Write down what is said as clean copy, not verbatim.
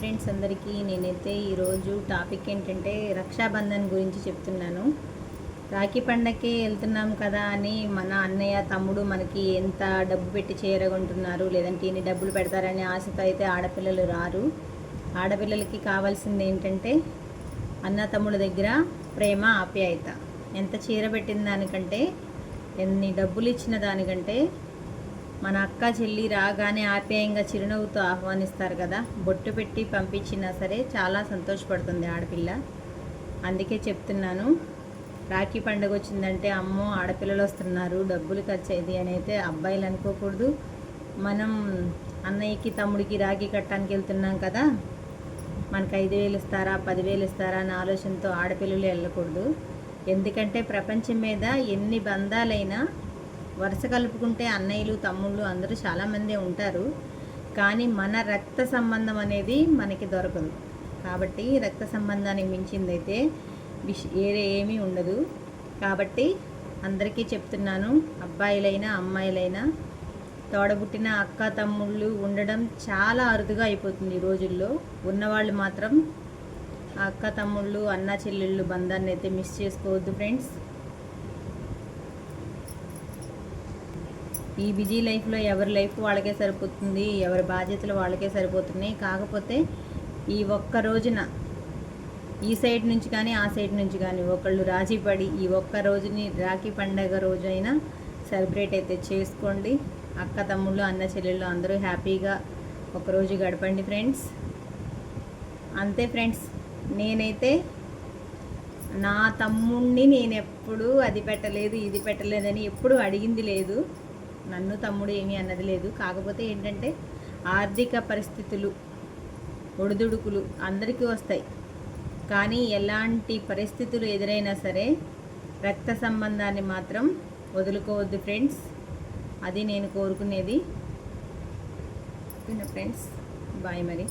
Friends అందరికీ నేనైతే ఈరోజు టాపిక్ ఏంటంటే రక్షాబంధన్ గురించి చెప్తున్నాను. రాఖీ పండగకి వెళ్తున్నాం కదా అని మన అన్నయ్య తమ్ముడు మనకి ఎంత డబ్బు పెట్టి చేరగొంటున్నారు, లేదంటే ఇన్ని డబ్బులు పెడతారనే ఆశతో అయితే ఆడపిల్లలు రారు. ఆడపిల్లలకి కావాల్సింది ఏంటంటే అన్న తమ్ముడు దగ్గర ప్రేమ, ఆప్యాయత. ఎంత చీర పెట్టిన దానికంటే, ఎన్ని డబ్బులు ఇచ్చిన దానికంటే మన అక్క చెల్లి రాగానే ఆప్యాయంగా చిరునవ్వుతో ఆహ్వానిస్తారు కదా, బొట్టు పెట్టి పంపించినా సరే చాలా సంతోషపడుతుంది ఆడపిల్ల. అందుకే చెప్తున్నాను, రాఖీ పండుగ వచ్చిందంటే అమ్మో ఆడపిల్లలు వస్తున్నారు, డబ్బులు ఖర్చు అయ్యేది అని అయితే అబ్బాయిలు అనుకోకూడదు. మనం అన్నయ్యకి తమ్ముడికి రాఖీ కట్టడానికి వెళ్తున్నాం కదా, మనకు 5,000 ఇస్తారా 10,000 ఇస్తారా అనే ఆలోచనతో ఆడపిల్లలు వెళ్ళకూడదు. ఎందుకంటే ప్రపంచం మీద ఎన్ని బంధాలైనా వరుస కలుపుకుంటే అన్నయ్యలు తమ్ముళ్ళు అందరూ చాలామందే ఉంటారు, కానీ మన రక్త సంబంధం అనేది మనకి దొరకదు. కాబట్టి రక్త సంబంధానికి మించిందైతే ఏమీ ఉండదు. కాబట్టి అందరికీ చెప్తున్నాను, అబ్బాయిలైనా అమ్మాయిలైనా తోడబుట్టిన అక్క తమ్ముళ్ళు ఉండడం చాలా అరుదుగా అయిపోతుంది ఈ రోజుల్లో. ఉన్నవాళ్ళు మాత్రం ఆ అక్క తమ్ముళ్ళు అన్న చెల్లెళ్ళు బంధాన్ని అయితే మిస్ చేసుకోవద్దు ఫ్రెండ్స్. ఈ బిజీ లైఫ్లో ఎవరి లైఫ్ వాళ్ళకే సరిపోతుంది, ఎవరి బాధ్యతలు వాళ్ళకే సరిపోతున్నాయి. కాకపోతే ఈ ఒక్క రోజున ఈ సైడ్ నుంచి కానీ ఆ సైడ్ నుంచి కానీ ఒకళ్ళు రాజీ పడి ఈ ఒక్క రోజుని రాఖీ పండగ రోజైనా సెలబ్రేట్ అయితే చేసుకోండి. అక్క తమ్ముళ్ళు అన్న చెల్లెళ్ళు అందరూ హ్యాపీగా ఒకరోజు గడపండి ఫ్రెండ్స్. అంతే ఫ్రెండ్స్, నేనైతే నా తమ్ముడిని నేను ఎప్పుడూ అది పెట్టలేదు ఇది పెట్టలేదని ఎప్పుడూ అడిగింది లేదు. నన్ను తమ్ముడు ఏమీ అన్నది లేదు. కాకపోతే ఏంటంటే ఆర్థిక పరిస్థితులు, ఒడిదుడుకులు అందరికీ వస్తాయి. కానీ ఎలాంటి పరిస్థితులు ఎదురైనా సరే రక్త సంబంధాన్ని మాత్రం వదులుకోవద్దు ఫ్రెండ్స్. అది నేను కోరుకునేది. ఫ్రెండ్స్ బాయ్ మరి.